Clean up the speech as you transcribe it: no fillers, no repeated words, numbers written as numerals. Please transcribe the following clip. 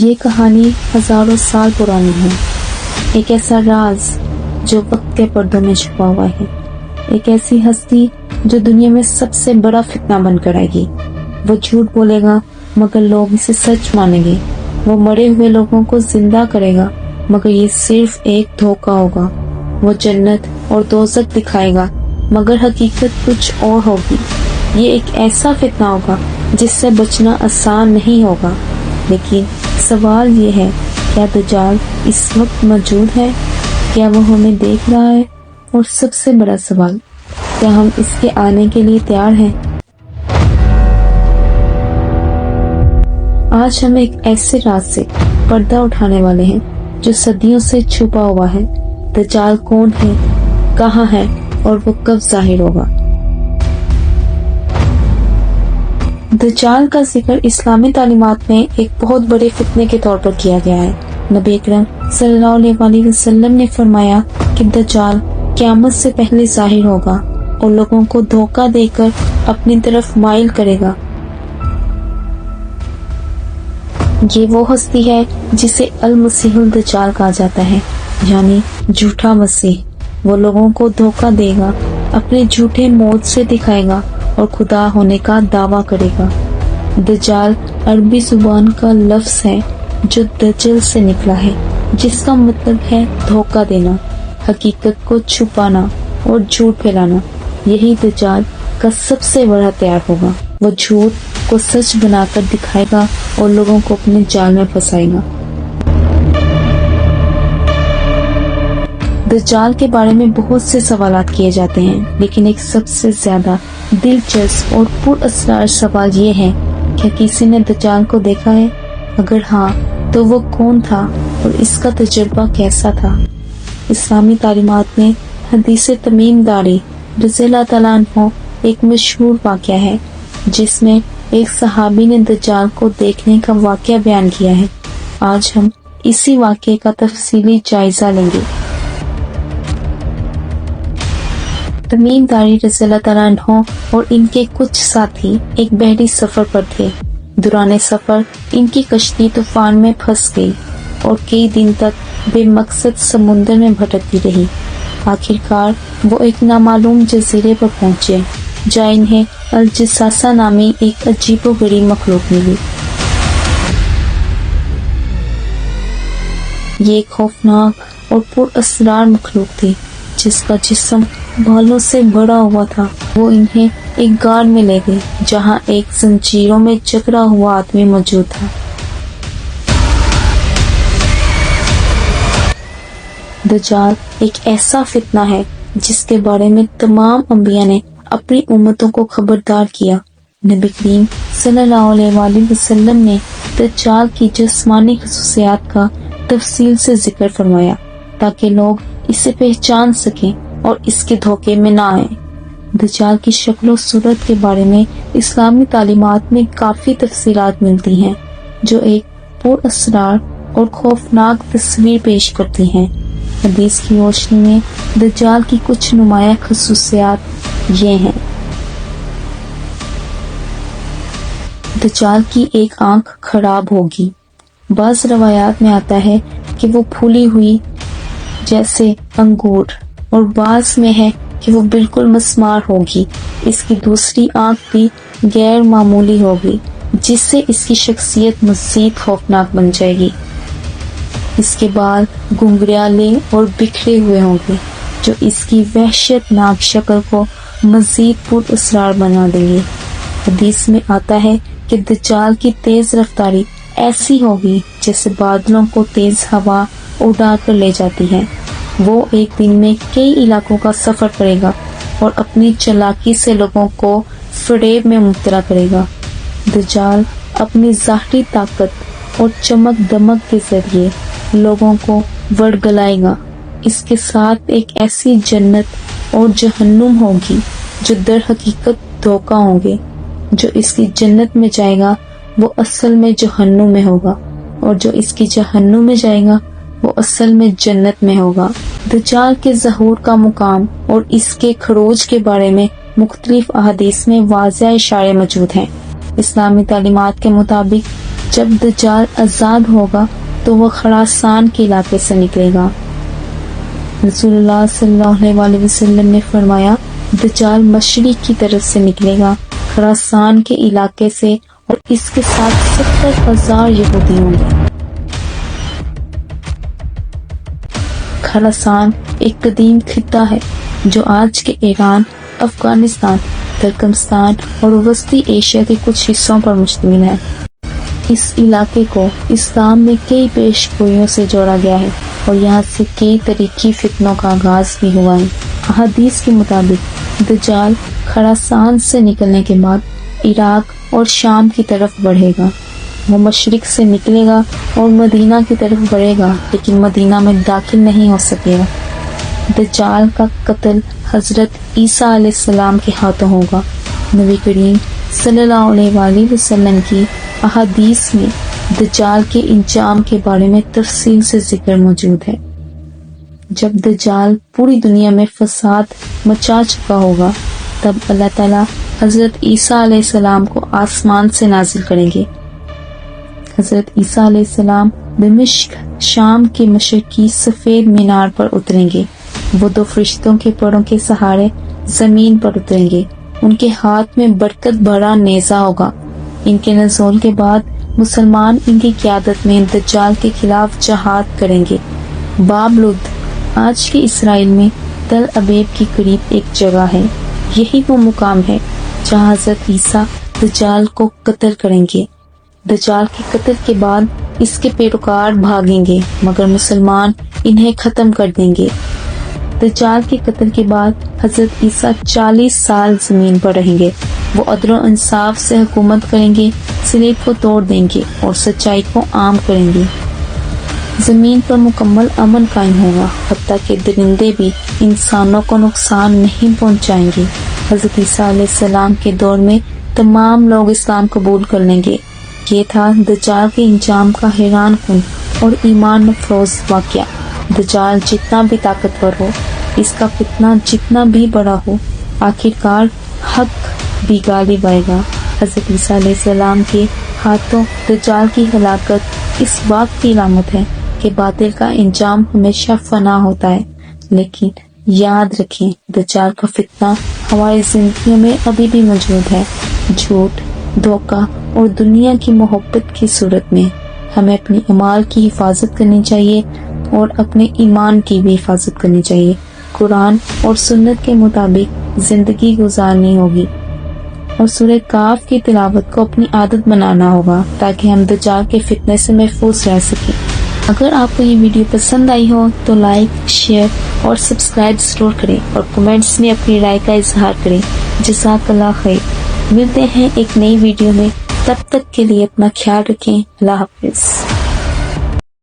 یہ کہانی ہزاروں سال پرانی ہے، ایک ایسا راز جو وقت کے پردوں میں چھپا ہوا ہے، ایک ایسی ہستی جو دنیا میں سب سے بڑا فتنہ بن کر آئے گی۔ وہ جھوٹ بولے گا مگر لوگ اسے سچ مانیں گے، وہ مرے ہوئے لوگوں کو زندہ کرے گا مگر یہ صرف ایک دھوکہ ہوگا، وہ جنت اور دوزخ دکھائے گا مگر حقیقت کچھ اور ہوگی۔ یہ ایک ایسا فتنہ ہوگا جس سے بچنا آسان نہیں ہوگا، لیکن سوال یہ ہے، کیا دجال اس وقت موجود ہے؟ کیا وہ ہمیں دیکھ رہا ہے؟ اور سب سے بڑا سوال، کیا ہم اس کے آنے کے لیے تیار ہیں؟ آج ہم ایک ایسے راز سے پردہ اٹھانے والے ہیں جو صدیوں سے چھپا ہوا ہے۔ دجال کون ہے، کہاں ہے اور وہ کب ظاہر ہوگا؟ دجال کا ذکر اسلامی تعلیمات میں ایک بہت بڑے فتنے کے طور پر کیا گیا ہے۔ نبی اکرم صلی اللہ علیہ وسلم نے فرمایا کہ دجال قیامت سے پہلے ظاہر ہوگا اور لوگوں کو دھوکہ دے کر اپنی طرف مائل کرے گا۔ یہ وہ ہستی ہے جسے المسیح الدجال کہا جاتا ہے، یعنی جھوٹا مسیح۔ وہ لوگوں کو دھوکہ دے گا، اپنے جھوٹے موت سے دکھائے گا اور خدا ہونے کا دعویٰ کرے گا۔ دجال عربی زبان کا لفظ ہے جو دجل سے نکلا ہے، جس کا مطلب ہے دھوکہ دینا، حقیقت کو چھپانا اور جھوٹ پھیلانا۔ یہی دجال کا سب سے بڑا ہتھیار ہوگا۔ وہ جھوٹ کو سچ بنا کر دکھائے گا اور لوگوں کو اپنے جال میں پھنسائے گا۔ دجال کے بارے میں بہت سے سوالات کیے جاتے ہیں، لیکن ایک سب سے زیادہ دلچسپ اور پر اسرار سوال یہ ہے، کیا کسی نے دجال کو دیکھا ہے؟ اگر ہاں تو وہ کون تھا اور اس کا تجربہ کیسا تھا؟ اسلامی تعلیمات میں حدیث تمیم داری رضی اللہ تعالیٰ عنہ ایک مشہور واقعہ ہے، جس میں ایک صحابی نے دجال کو دیکھنے کا واقعہ بیان کیا ہے۔ آج ہم اسی واقعے کا تفصیلی جائزہ لیں گے۔ تمیم داری رضی اللہ تعالیٰ عنہ اور ان کے کچھ ساتھی ایک بحری سفر پر تھے۔ دوران سفر ان کی کشتی طوفان میں پھنس گئی اور کئی دن تک بے مقصد سمندر میں بھٹکتی رہی۔ آخرکار وہ ایک نامعلوم جزیرے پر پہنچے، جہاں انہیں الجساسہ نامی ایک عجیب و غریب مخلوق ملی۔ یہ ایک خوفناک اور پر اسرار مخلوق تھی، جس کا جسم بالوں سے بڑا ہوا تھا۔ وہ انہیں ایک غار میں لے گئی، جہاں ایک زنجیروں میں جکڑا ہوا آدمی موجود تھا۔ دجال ایک ایسا فتنہ ہے جس کے بارے میں تمام انبیاء نے اپنی امتوں کو خبردار کیا۔ نبی کریم صلی اللہ علیہ وسلم نے دجال کی جسمانی خصوصیات کا تفصیل سے ذکر فرمایا تاکہ لوگ اسے پہچان سکیں اور اس کے دھوکے میں نہ آئیں۔ دجال کی شکل و صورت کے بارے میں اسلامی تعلیمات میں کافی تفصیلات ملتی ہیں، جو ایک پر اسرار اور خوفناک تصویر پیش کرتی ہیں۔ حدیث کی روشنی میں دجال کی کچھ نمایاں خصوصیات یہ ہیں۔ دجال کی ایک آنکھ خراب ہوگی۔ بعض روایات میں آتا ہے کہ وہ پھولی ہوئی جیسے انگور، اور بعض میں ہے کہ وہ بالکل مسمار ہوگی۔ اس کی دوسری آنکھ بھی غیر معمولی ہوگی، جس سے اس کی شخصیت مزید خوفناک بن جائے گی۔ اس کے بال گھنگریالے اور بکھرے ہوئے ہوں گے، جو اس کی وحشت ناک شکل کو مزید پر اسرار بنا دیں گے۔ حدیث میں آتا ہے کہ دجال کی تیز رفتاری ایسی ہوگی جیسے بادلوں کو تیز ہوا اڑا کر لے جاتی ہے۔ وہ ایک دن میں کئی علاقوں کا سفر کرے گا اور اپنی چالاکی سے لوگوں کو فریب میں مبتلا کرے گا۔ دجال اپنی ظاہری طاقت اور چمک دمک کے ذریعے لوگوں کو ورگلائے گا۔ اس کے ساتھ ایک ایسی جنت اور جہنم ہوگی جو در حقیقت دھوکہ ہوں گے۔ جو اس کی جنت میں جائے گا وہ اصل میں جہنم میں ہوگا، اور جو اس کی جہنم میں جائے گا وہ اصل میں جنت میں ہوگا۔ دجال کے ظہور کا مقام اور اس کے خروج کے بارے میں مختلف احادیث میں واضح اشارے موجود ہیں۔ اسلامی تعلیمات کے مطابق جب دجال آزاد ہوگا تو وہ خراسان کے علاقے سے نکلے گا۔ رسول اللہ صلی اللہ علیہ وسلم نے فرمایا دجال مشرق کی طرف سے نکلے گا، خراسان کے علاقے سے، اور اس کے ساتھ 70,000 یہودی ہوں گے۔ خراسان ایک قدیم خطہ ہے جو آج کے ایران، افغانستان، ترکمستان اور وسطی ایشیا کے کچھ حصوں پر مشتمل ہے۔ اس علاقے کو اسلام میں کئی پیش گوئیوں سے جوڑا گیا ہے اور یہاں سے کئی تاریخی فتنوں کا آغاز بھی ہوا ہے۔ احادیث کے مطابق دجال خراسان سے نکلنے کے بعد عراق اور شام کی طرف بڑھے گا۔ وہ مشرق سے نکلے گا اور مدینہ کی طرف بڑھے گا، لیکن مدینہ میں داخل نہیں ہو سکے گا۔ دجال کا قتل حضرت عیسیٰ علیہ السلام کے ہاتھوں ہوگا۔ نبی کریم صلی اللہ علیہ وسلم کی احادیث میں دجال کے انجام کے بارے میں تفصیل سے ذکر موجود ہے۔ جب دجال پوری دنیا میں فساد مچا چکا ہوگا تب اللہ تعالیٰ حضرت عیسیٰ علیہ السلام کو آسمان سے نازل کریں گے۔ حضرت عیسیٰ علیہ السلام دمشق شام کے مشرقی سفید مینار پر اتریں گے۔ وہ 2 فرشتوں کے پروں کے سہارے زمین پر اتریں گے۔ ان کے ہاتھ میں برکت بھرا نیزہ ہوگا۔ ان کے نزول کے بعد مسلمان ان کی قیادت میں دجال کے خلاف جہاد کریں گے۔ باب لد آج کے اسرائیل میں تل ابیب کے قریب ایک جگہ ہے۔ یہی وہ مقام ہے جہاں حضرت عیسیٰ دجال کو قتل کریں گے۔ دجال کے قتل کے بعد اس کے پیروکار بھاگیں گے مگر مسلمان انہیں ختم کر دیں گے۔ دجال کے قتل کے بعد حضرت عیسیٰ 40 سال زمین پر رہیں گے۔ وہ عدل و انصاف سے حکومت کریں گے، صلیب کو توڑ دیں گے اور سچائی کو عام کریں گے۔ زمین پر مکمل امن قائم ہوگا، حتیٰ کہ درندے بھی انسانوں کو نقصان نہیں پہنچائیں گے۔ حضرت عیسیٰ علیہ السلام کے دور میں تمام لوگ اسلام قبول کر لیں گے۔ یہ تھا دجال کے انجام کا حیران کن اور ایمان افروز واقعہ۔ دجال جتنا بھی طاقتور ہو، اس کا فتنہ جتنا بھی بڑا ہو، آخرکار حق بھی غالب آئے گا۔ حضرت عیسیٰ علیہ السلام کے ہاتھوں دجال کی ہلاکت اس بات کی علامت ہے کہ باطل کا انجام ہمیشہ فنا ہوتا ہے، لیکن یاد رکھیں دجال کا فتنہ ہماری زندگیوں میں ابھی بھی موجود ہے۔ جھوٹ، دھوکہ اور دنیا کی محبت کی صورت میں ہمیں اپنی اعمال کی حفاظت کرنی چاہیے اور اپنے ایمان کی بھی حفاظت کرنی چاہیے۔ قرآن اور سنت کے مطابق زندگی گزارنی ہوگی اور سورہ کاف کی تلاوت کو اپنی عادت بنانا ہوگا تاکہ ہم دجال کے فتنے سے محفوظ رہ سکیں۔ اگر آپ کو یہ ویڈیو پسند آئی ہو تو لائک، شیئر اور سبسکرائب ضرور کریں اور کمنٹس میں اپنی رائے کا اظہار کریں۔ جزاک اللہ خیر۔ ملتے ہیں ایک نئی ویڈیو میں، تب تک کے لیے اپنا خیال رکھیں۔ اللہ حافظ۔